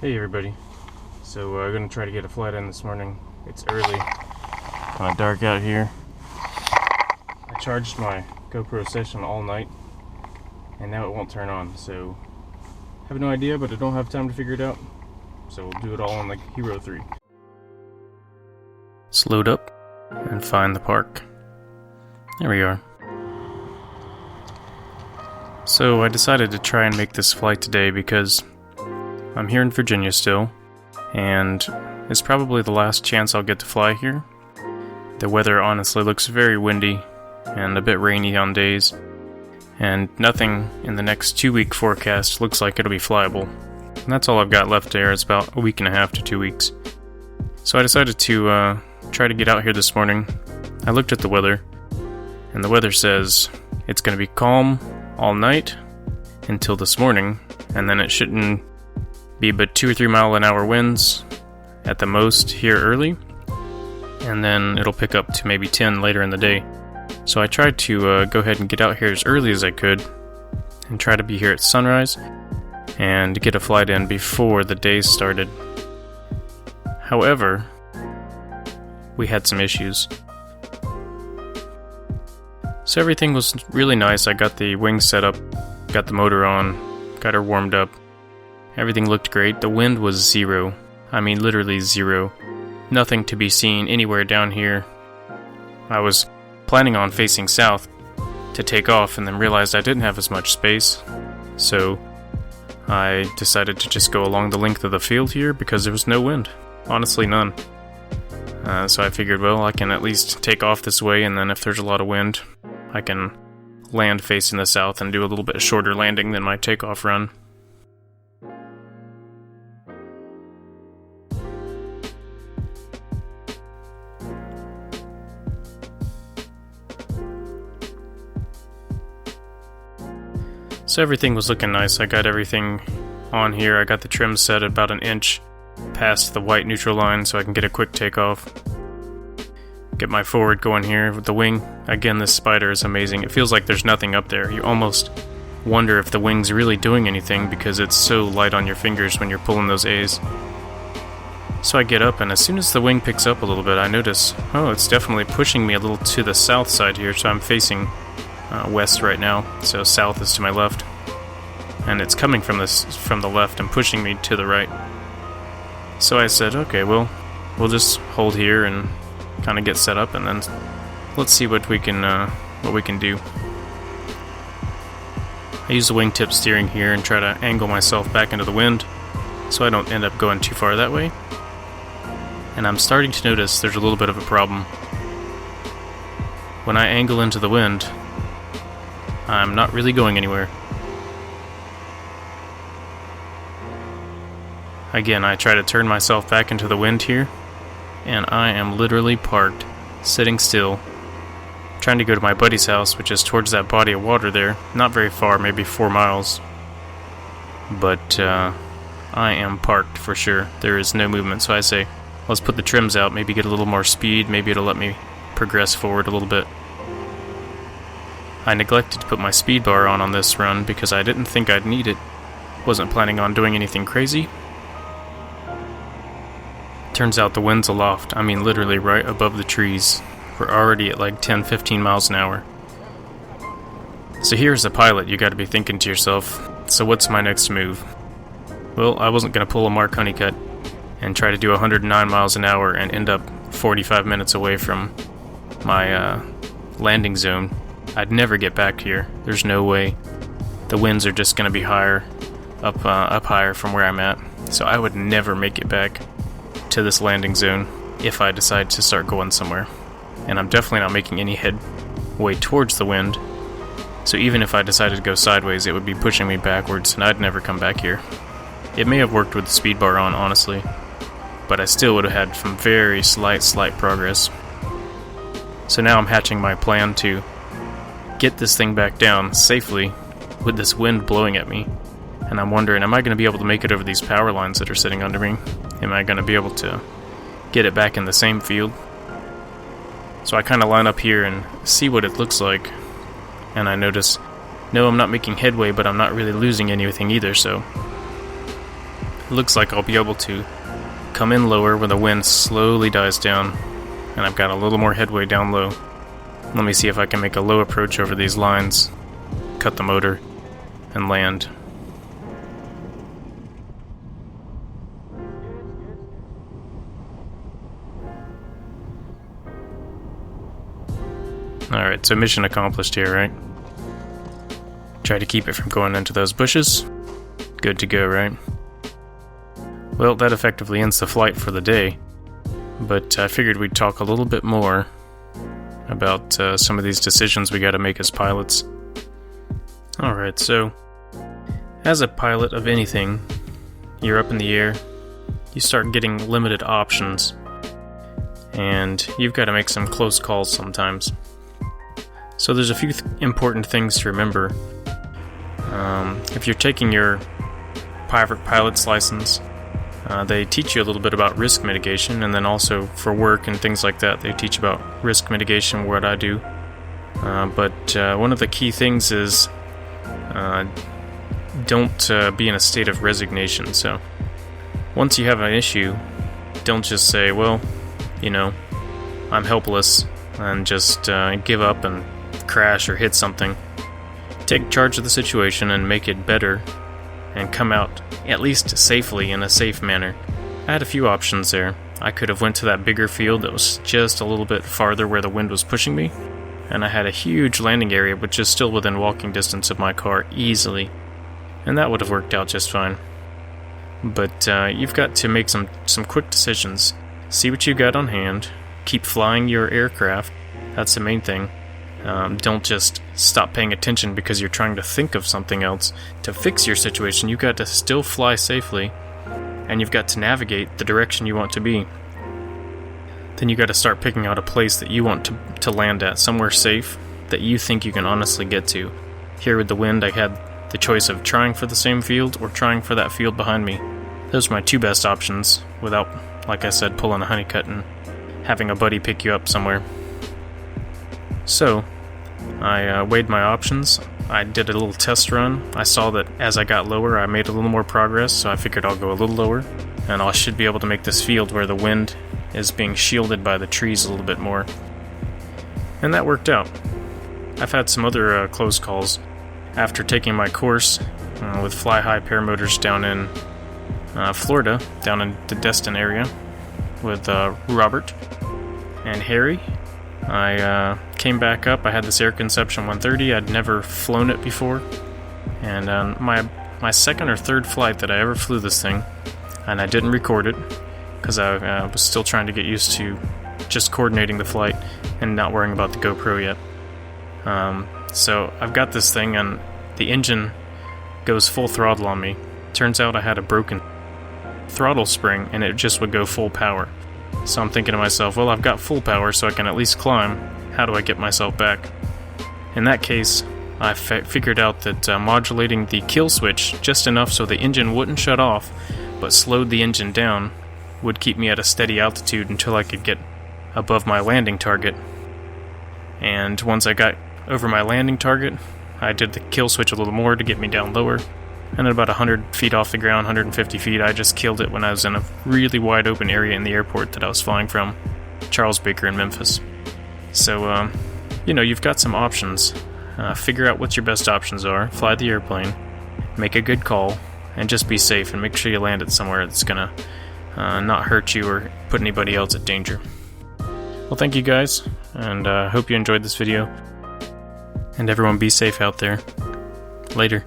Hey everybody, so I'm going to try to get a flight in this morning. It's early, kind of dark out here. I charged my GoPro session all night and now it won't turn on, so I have no idea, but I don't have time to figure it out, so we'll do it all on like Hero 3. Let's load up and find the park. There we are. So I decided to try and make this flight today because I'm here in Virginia still, and it's probably the last chance I'll get to fly here. The weather honestly looks very windy and a bit rainy on days, and nothing in the next 2-week forecast looks like it'll be flyable. And that's all I've got left there. It's about a week and a half to 2 weeks. So I decided to try to get out here this morning. I looked at the weather, and the weather says it's going to be calm all night until this morning, and then it shouldn't be but 2 or 3 mile an hour winds at the most here early, and then it'll pick up to maybe 10 later in the day. So I tried to go ahead and get out here as early as I could and try to be here at sunrise and get a flight in before the day started. However, we had some issues. So everything was really nice. I got the wings set up, got the motor on, got her warmed up. Everything looked great. The wind was zero. I mean, literally zero. Nothing to be seen anywhere down here. I was planning on facing south to take off and then realized I didn't have as much space. So I decided to just go along the length of the field here because there was no wind. Honestly, none. So I figured, well, I can at least take off this way, and then if there's a lot of wind, I can land facing the south and do a little bit shorter landing than my takeoff run. So everything was looking nice. I got everything on here. I got the trim set about 1 inch past the white neutral line so I can get a quick takeoff. Get my forward going here with the wing. Again, this Spyder is amazing. It feels like there's nothing up there. You almost wonder if the wing's really doing anything because it's so light on your fingers when you're pulling those A's. So I get up, and as soon as the wing picks up a little bit, I notice, oh, it's definitely pushing me a little to the south side here, so I'm facing west right now, so south is to my left, and it's coming from the left and pushing me to the right. So I said, okay, well, we'll just hold here and kind of get set up, and then let's see what we can do. I use the wingtip steering here and try to angle myself back into the wind so I don't end up going too far that way. And I'm starting to notice there's a little bit of a problem. When I angle into the wind, I'm not really going anywhere. Again, I try to turn myself back into the wind here, and I am literally parked, sitting still, trying to go to my buddy's house, which is towards that body of water there. Not very far, maybe 4 miles. But I am parked for sure. There is no movement, so I say, let's put the trims out, maybe get a little more speed, maybe it'll let me progress forward a little bit. I neglected to put my speed bar on this run because I didn't think I'd need it. Wasn't planning on doing anything crazy. Turns out the wind's aloft. I mean, literally right above the trees. We're already at like 10-15 miles an hour. So here's the pilot, you gotta be thinking to yourself, so what's my next move? Well, I wasn't gonna pull a Mark Honeycutt and try to do 109 miles an hour and end up 45 minutes away from my landing zone. I'd never get back here. There's no way. The winds are just going to be higher, up higher from where I'm at. So I would never make it back to this landing zone if I decide to start going somewhere. And I'm definitely not making any headway towards the wind. So even if I decided to go sideways, it would be pushing me backwards, and I'd never come back here. It may have worked with the speed bar on, honestly, but I still would have had some very slight progress. So now I'm hatching my plan to get this thing back down safely with this wind blowing at me. And I'm wondering, am I going to be able to make it over these power lines that are sitting under me? Am I going to be able to get it back in the same field? So I kind of line up here and see what it looks like. And I notice, no, I'm not making headway, but I'm not really losing anything either, so it looks like I'll be able to come in lower when the wind slowly dies down, and I've got a little more headway down low. Let me see if I can make a low approach over these lines, cut the motor, and land. Alright, so mission accomplished here, right? Try to keep it from going into those bushes. Good to go, right? Well, that effectively ends the flight for the day, but I figured we'd talk a little bit more about some of these decisions we gotta make as pilots. Alright, so as a pilot of anything, you're up in the air, you start getting limited options, and you've got to make some close calls sometimes. So there's a few important things to remember. If you're taking your private pilot's license, they teach you a little bit about risk mitigation, and then also for work and things like that, they teach about risk mitigation, what I do. But one of the key things is don't be in a state of resignation. So once you have an issue, don't just say, well, I'm helpless, and just give up and crash or hit something. Take charge of the situation and make it better, and come out at least safely in a safe manner. I had a few options there. I could have went to that bigger field that was just a little bit farther where the wind was pushing me, and I had a huge landing area which is still within walking distance of my car easily, and that would have worked out just fine. But you've got to make some quick decisions. See what you got on hand, keep flying your aircraft, that's the main thing. Don't just stop paying attention because you're trying to think of something else. To fix your situation, you've got to still fly safely, and you've got to navigate the direction you want to be. Then you've got to start picking out a place that you want to land at, somewhere safe that you think you can honestly get to. Here with the wind, I had the choice of trying for the same field or trying for that field behind me. Those are my two best options, without, like I said, pulling a honeycut and having a buddy pick you up somewhere. So, I weighed my options. I did a little test run. I saw that as I got lower, I made a little more progress, so I figured I'll go a little lower, and I should be able to make this field where the wind is being shielded by the trees a little bit more. And that worked out. I've had some other close calls. After taking my course with Fly High Paramotors down in Florida, down in the Destin area, with Robert and Harry, I came back up. I had this Air Conception 130. I'd never flown it before, and my second or third flight that I ever flew this thing, and I didn't record it because I was still trying to get used to just coordinating the flight and not worrying about the GoPro yet. So I've got this thing, and the engine goes full throttle on me. Turns out I had a broken throttle spring, and it just would go full power. So I'm thinking to myself, well, I've got full power, so I can at least climb. How do I get myself back? In that case, I figured out that modulating the kill switch just enough so the engine wouldn't shut off, but slowed the engine down, would keep me at a steady altitude until I could get above my landing target. And once I got over my landing target, I did the kill switch a little more to get me down lower. And at about 100 feet off the ground, 150 feet, I just killed it when I was in a really wide open area in the airport that I was flying from, Charles Baker in Memphis. So, you've got some options. Figure out what your best options are, fly the airplane, make a good call, and just be safe, and make sure you land it somewhere that's gonna not hurt you or put anybody else at danger. Well, thank you guys, and hope you enjoyed this video. And everyone be safe out there. Later.